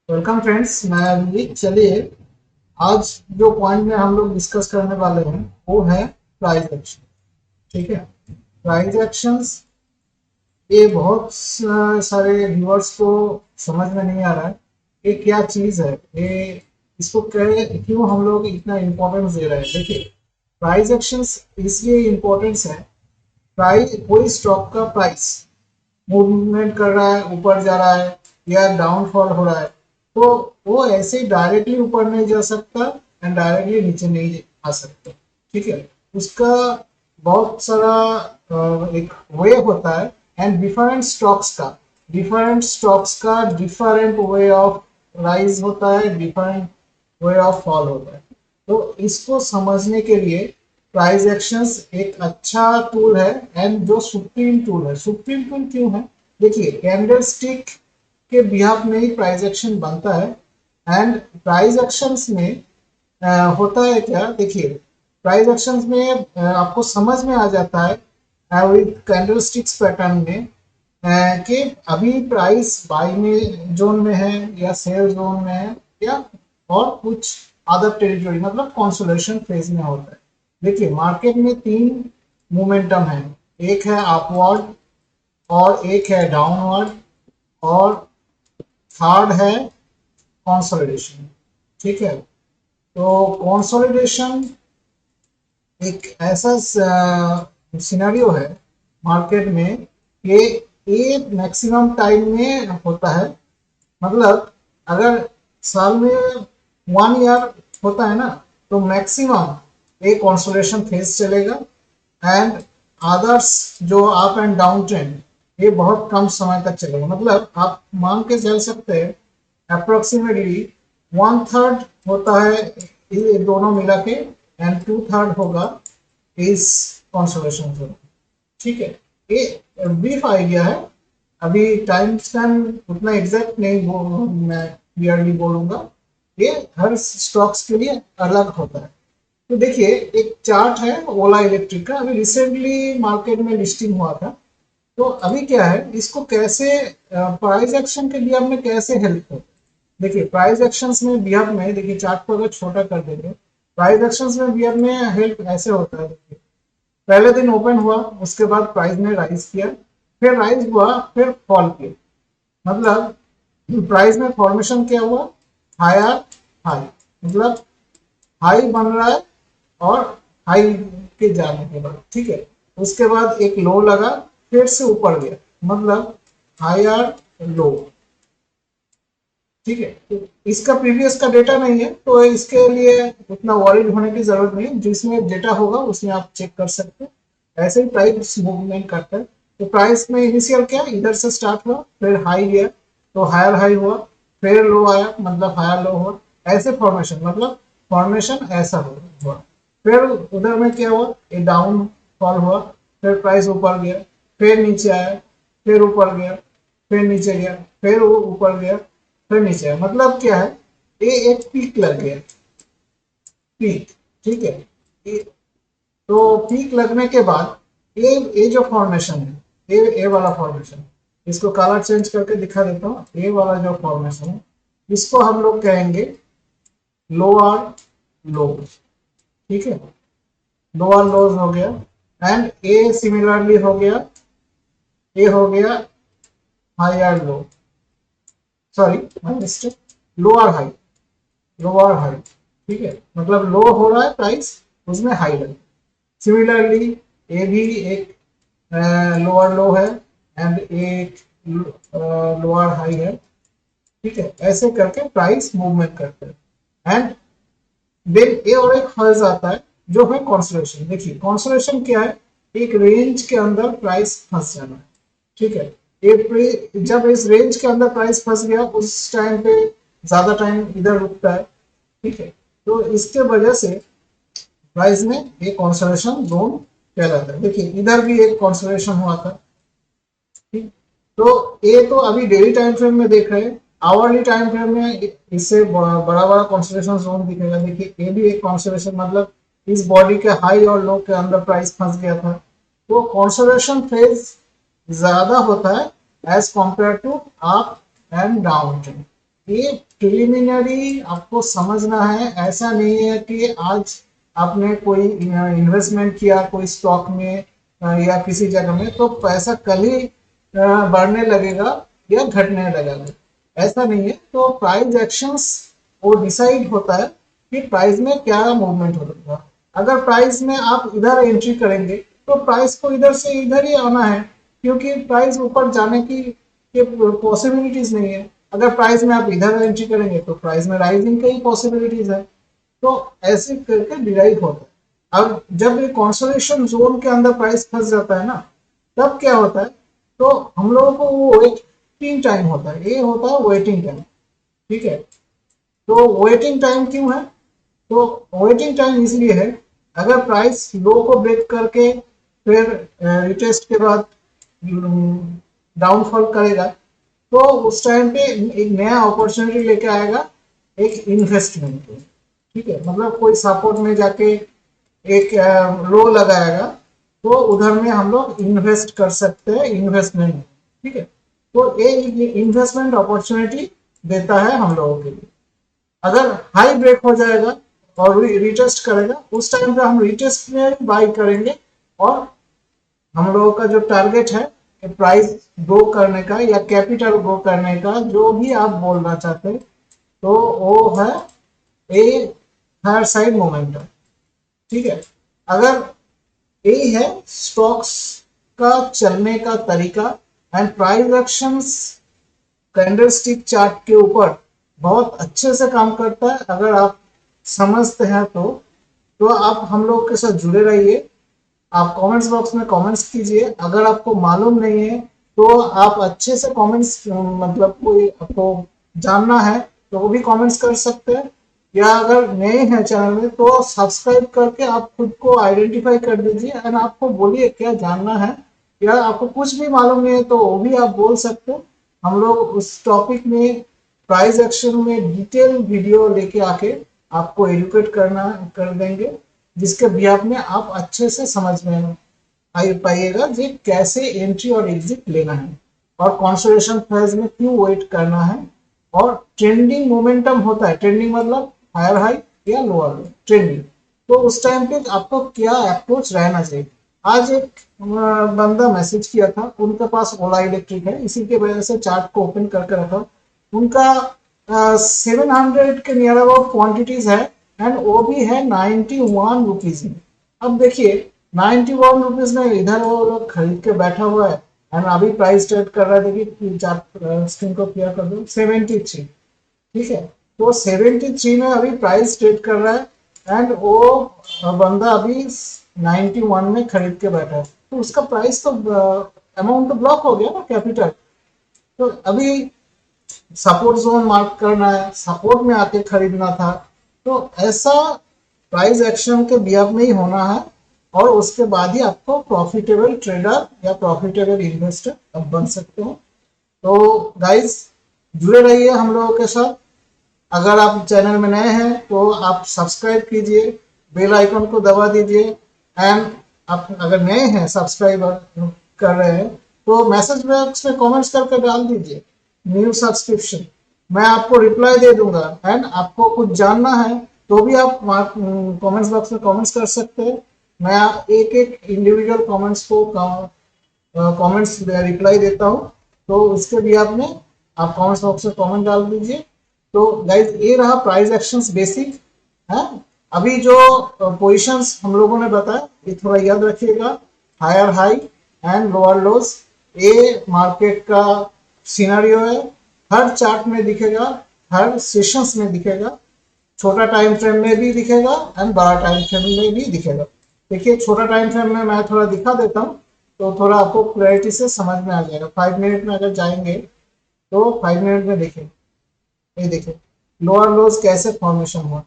Welcome friends, मैं अभिजीत। चलिए, आज जो पॉइंट में हम लोग डिस्कस करने वाले हैं वो है प्राइस एक्शन। ठीक है। प्राइस एक्शंस ये बहुत सारे व्यूअर्स को समझ में नहीं आ रहा है ये क्या चीज़ है। ये इसको क्यों हम लोग इतना इम्पोर्टेंस दे रहे हैं। देखिए, प्राइस एक्शंस इसलिए इम्पोर्टेंस है। प्राइस, कोई स्टॉक का प्राइस मूवमेंट कर रहा है, ऊपर जा रहा है या डाउनफॉल हो रहा है, तो वो ऐसे डायरेक्टली ऊपर नहीं जा सकता एंड डायरेक्टली नीचे नहीं आ सकता। ठीक है। उसका बहुत सारा एक वे होता है एंड डिफरेंट स्टॉक्स का डिफरेंट वे ऑफ राइज होता है, डिफरेंट वे ऑफ फॉल होता है। तो इसको समझने के लिए प्राइस एक्शंस एक अच्छा टूल है एंड जो सुप्रीम टूल है। सुप्रीम टूल क्यों है? देखिए, कैंडल स्टिक के बिहाफ में ही प्राइस एक्शन बनता है एंड प्राइस एक्शंस में होता है क्या। देखिए, प्राइस एक्शंस में आपको समझ में आ जाता है विद कैंडल स्टिक्स पैटर्न में कि अभी प्राइस बाई में जोन में है या सेल जोन में है या और कुछ अदर टेरिटरी, मतलब कंसोलिडेशन फेज में होता है। देखिए, मार्केट में तीन मोमेंटम है। एक है अपवर्ड और एक है डाउनवर्ड और थर्ड है कंसोलिडेशन। ठीक है। तो कंसोलिडेशन एक ऐसा सिनेरियो है मार्केट में कि ये मैक्सिमम टाइम में होता है। मतलब अगर साल में 1 ईयर होता है ना, तो मैक्सिमम एक कंसोलिडेशन फेज चलेगा एंड अदर्स जो अप एंड डाउन ट्रेंड ये बहुत कम समय तक चलेगा। मतलब आप मान के चल सकते हैं अप्रोक्सीमेटली 1/3 होता है ये दोनों मिला के एंड 2/3 होगा इस कंसोलिडेशन जोन। ठीक है। ये ब्रीफ आइडिया है। अभी टाइम स्पैन उतना एग्जैक्ट नहीं मैं क्लियरली बोलूंगा। ये हर स्टॉक्स के लिए अलग होता है। तो देखिए, एक चार्ट है ओला इलेक्ट्रिक का, अभी रिसेंटली मार्केट में लिस्टिंग हुआ था। तो अभी क्या है, इसको कैसे प्राइस एक्शन के बिहाफ में कैसे हेल्प हो। देखिए, प्राइस एक्शंस में बिहाफ में, देखिए चार्ट को अगर छोटा कर देंगे, प्राइस एक्शंस में बिहाफ में हेल्प ऐसे होता है। देखिए, पहले दिन ओपन हुआ, उसके बाद प्राइस ने राइज किया, फिर राइज हुआ, फिर फॉल किया। मतलब प्राइस में फॉर्मेशन क्या हुआ, हायर हाई, मतलब हाई बन रहा है और हाई के जाने के बाद, ठीक है, उसके बाद एक लो लगा, फिर से ऊपर गया, मतलब हायर लो। ठीक है। तो इसका प्रीवियस का डेटा नहीं है, तो इसके लिए उतना वॉरिड होने की जरूरत नहीं है। जिसमें डेटा होगा उसमें आप चेक कर सकते हैं। ऐसे ही प्राइस मूवमेंट करता है। तो प्राइस में इनिशियल क्या, इधर से स्टार्ट हुआ, फिर हाई गया तो हायर हाई हुआ, फिर लो आया मतलब हायर लो हुआ। ऐसे फॉर्मेशन, मतलब फॉर्मेशन ऐसा हुआ। फिर उधर में क्या हुआ, ये डाउन फॉल हुआ, फिर प्राइस ऊपर गया, फिर नीचे आया, फिर ऊपर गया, फिर नीचे गया, फिर वो ऊपर गया, फिर नीचे आया। मतलब क्या है, ये एक पीक लग गया, पीक। ठीक है। ये तो पीक लगने के बाद ये जो फॉर्मेशन है, ये वाला फॉर्मेशन, इसको कलर चेंज करके दिखा देता हूँ। ये वाला जो फॉर्मेशन है, इसको हम लोग कहेंगे लोअर लो। ठीक है। लोअर लोज हो गया एंड ए सिमिलरली हो गया, ये हो गया higher low, sorry my mistake, lower high, lower high. ठीक है। मतलब लो हो रहा है प्राइस, उसमें हाई लगे। सिमिलरली ये भी एक लोअर लो है एंड एक लोअर हाई है। ठीक है। ऐसे करके प्राइस मूवमेंट करते हैं एंड देन ये और एक फर्ज आता है जो है कॉन्सोलेशन। देखिए, कॉन्सोलेशन क्या है, एक रेंज के अंदर प्राइस फंस जाना है। ठीक है। ये जब इस रेंज के अंदर प्राइस फंस गया, उस टाइम पे ज्यादा टाइम इधर रुकता है। ठीक है। तो इसके वजह से प्राइस में एक कॉन्सोलेशन जोन कहलाता है। देखिए, इधर भी एक कॉन्सोलेशन हुआ था। ठीक। तो ये तो अभी डेली टाइम फ्रेम में देख रहे हैं। आवरली टाइम फ्रेम में इससे बड़ा बड़ा कॉन्सोलेशन जोन दिखेगा। देखिए, ये भी एक कॉन्सोलेशन, मतलब इस बॉडी के हाई और लो के अंदर प्राइस फंस गया था। तो कॉन्सोलेशन फेज ज्यादा होता है as compare to up and down trend. ये प्रिलिमिनरी आपको समझना है। ऐसा नहीं है कि आज आपने कोई इन्वेस्टमेंट किया कोई स्टॉक में या किसी जगह में तो पैसा कल ही बढ़ने लगेगा या घटने लगेगा, ऐसा नहीं है। तो प्राइस एक्शंस वो डिसाइड होता है कि प्राइस में क्या मूवमेंट होगा। अगर प्राइस में आप इधर एंट्री करेंगे तो प्राइस को इधर से इधर ही आना है, क्योंकि प्राइस ऊपर जाने की पॉसिबिलिटीज नहीं है। अगर प्राइस में आप इधर एंट्री करेंगे तो प्राइस में राइजिंग की पॉसिबिलिटीज है। तो ऐसे करके डिराइव होता है। अब जब ये कॉन्सोलेशन जोन के अंदर प्राइस फंस जाता है ना, तब क्या होता है, तो हम लोगों को वो वेटिंग टाइम होता है, ये होता है वेटिंग टाइम। ठीक है, तो वेटिंग टाइम क्यों है? तो वेटिंग टाइम इसलिए है, अगर प्राइस लो को ब्रेक करके फिर रिटेस्ट के बाद डाउनफॉल करेगा तो उस टाइम पे एक नया अपॉर्चुनिटी लेके आएगा एक इन्वेस्टमेंट को। ठीक है, मतलब कोई सपोर्ट में जाके एक लो लगाएगा तो उधर में हम लोग इन्वेस्ट कर सकते हैं, इन्वेस्टमेंट। ठीक है, तो ये इन्वेस्टमेंट अपॉर्चुनिटी देता है हम लोगों के लिए। अगर हाई ब्रेक हो जाएगा और रिटेस्ट करेगा उस टाइम पे हम रिटेस्ट में बाई करेंगे, और हम लोगों का जो टारगेट है प्राइस ग्रो करने का या कैपिटल ग्रो करने का, जो भी आप बोलना चाहते हैं, तो वो है ए हायर साइड मोमेंटम। ठीक है, अगर ए है स्टॉक्स का चलने का तरीका and price actions candlestick chart के ऊपर बहुत अच्छे से काम करता है। अगर आप समझते हैं तो आप हम लोग के साथ जुड़े रहिए। आप कमेंट्स बॉक्स में कमेंट्स कीजिए। अगर आपको मालूम नहीं है तो आप अच्छे से कमेंट्स, मतलब कोई आपको जानना है तो वो भी कमेंट्स कर सकते हैं, या अगर नए हैं चैनल में तो सब्सक्राइब करके आप खुद को आइडेंटिफाई कर दीजिए एंड आपको बोलिए क्या जानना है, या आपको कुछ भी मालूम नहीं है तो वो भी आप बोल सकते हैं। हम लोग उस टॉपिक में प्राइस एक्शन में डिटेल वीडियो लेके आके आपको एजुकेट कर देंगे, जिसके बिहाफ में आप अच्छे से समझ में पाइएगा कि कैसे एंट्री और एग्जिट लेना है, और कंसोलिडेशन फेज में क्यों वेट करना है, और ट्रेंडिंग मोमेंटम होता है, ट्रेंडिंग मतलब हायर हाई या लोअर लो ट्रेंडिंग, तो उस टाइम पे आपको क्या अप्रोच रहना चाहिए। आज एक बंदा मैसेज किया था, उनके पास ओला इलेक्ट्रिक है, इसी की वजह से चार्ट को ओपन करके रखा। उनका 700 के नियर अबाउट क्वांटिटीज है एंड वो भी है 91 रुपीज में। अब देखिए 91 रुपीज में इधर वो लोग खरीद के बैठा हुआ है एंड अभी प्राइस ट्रेड कर रहा है। देखिए चार्ट स्क्रीन को क्लियर कर दो, 73। ठीक है, तो 73 में अभी प्राइस ट्रेड कर रहा है एंड वो बंदा अभी 91 में खरीद के बैठा है, तो उसका प्राइस तो अमाउंट तो ब्लॉक हो गया ना, कैपिटल। तो अभी सपोर्ट जोन मार्क करना है, सपोर्ट में आके खरीदना था, तो ऐसा प्राइस एक्शन के बिहाफ में ही होना है, और उसके बाद ही आपको प्रॉफिटेबल ट्रेडर या प्रॉफिटेबल इन्वेस्टर अब बन सकते हो। तो गाइस जुड़े रहिए हम लोगों के साथ। अगर आप चैनल में नए हैं तो आप सब्सक्राइब कीजिए, बेल आइकन को दबा दीजिए, एंड आप अगर नए हैं सब्सक्राइबर कर रहे हैं तो मैसेज बॉक्स में कमेंट्स करके डाल दीजिए न्यू सब्सक्रिप्शन, मैं आपको रिप्लाई दे दूंगा। एंड आपको कुछ जानना है तो भी आप कमेंट्स बॉक्स में कमेंट्स कर सकते हैं। मैं एक एक इंडिविजुअल कमेंट्स को कमेंट्स रिप्लाई देता हूँ, तो उसके भी आपने आप कमेंट्स बॉक्स में कमेंट डाल दीजिए। तो गाइज ये रहा प्राइस एक्शंस बेसिक है। अभी जो पोजीशंस हम लोगों ने बताया ये थोड़ा याद रखिएगा, higher high and lower lows, ये मार्केट का सिनेरियो है, हर चार्ट में दिखेगा, हर सेशंस में दिखेगा, छोटा टाइम फ्रेम में भी दिखेगा एंड बड़ा टाइम फ्रेम में भी दिखेगा। देखिए छोटा टाइम फ्रेम में मैं थोड़ा दिखा देता हूँ तो थोड़ा आपको क्लैरिटी से समझ में आ जाएगा। 5 मिनट में अगर जाएंगे तो 5 मिनट में देखें, ये देखिए लोअर लोज कैसे फॉर्मेशन हुआ,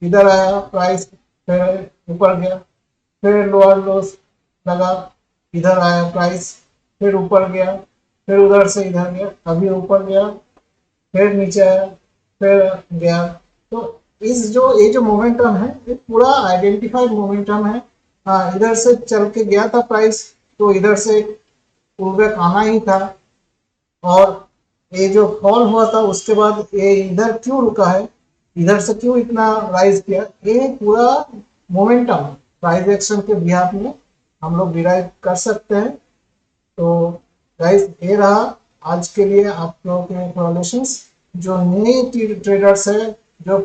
इधर आया प्राइस, फिर ऊपर गया, फिर लोअर लोज लगा, इधर आया प्राइस, फिर ऊपर गया, फिर उधर से इधर गया, अभी ऊपर गया, फिर नीचे आया, फिर गया। तो ये जो मोमेंटम है ये पूरा आइडेंटिफाइड मोमेंटम है। हाँ, इधर से चल के गया था प्राइस तो इधर से पुलबैक आना ही था, और ये जो फॉल हुआ था उसके बाद ये इधर क्यों रुका है, इधर से क्यों इतना राइज किया, ये पूरा मोमेंटम प्राइस एक्शन के बिहाफ में हम लोग डिराइव कर सकते हैं। तो गाइस ये रहा आज के लिए आप लोगों के इंफॉर्मेशंस। जो नए ट्रेडर्स है, जो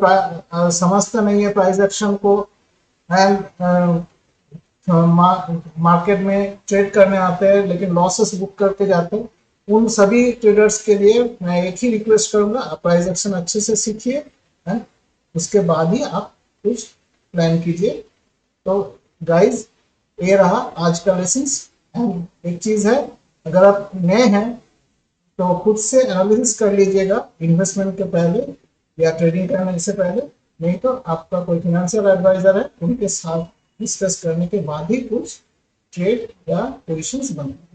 समझते नहीं है प्राइस एक्शन को एंड मार्केट में ट्रेड करने आते हैं लेकिन लॉसेस बुक करके जाते हैं, उन सभी ट्रेडर्स के लिए मैं एक ही रिक्वेस्ट करूंगा, आप प्राइस एक्शन अच्छे से सीखिए एंड उसके बाद ही आप कुछ प्लान कीजिए। तो गाइज ये रहा आज का लेसन्स। एंड एक चीज है, अगर आप नए हैं तो खुद से एनालिसिस कर लीजिएगा इन्वेस्टमेंट के पहले या ट्रेडिंग करने से पहले, नहीं तो आपका कोई फिनेंशियल एडवाइजर है उनके साथ डिस्कस करने के बाद ही कुछ ट्रेड या पोजिशंस बनाए।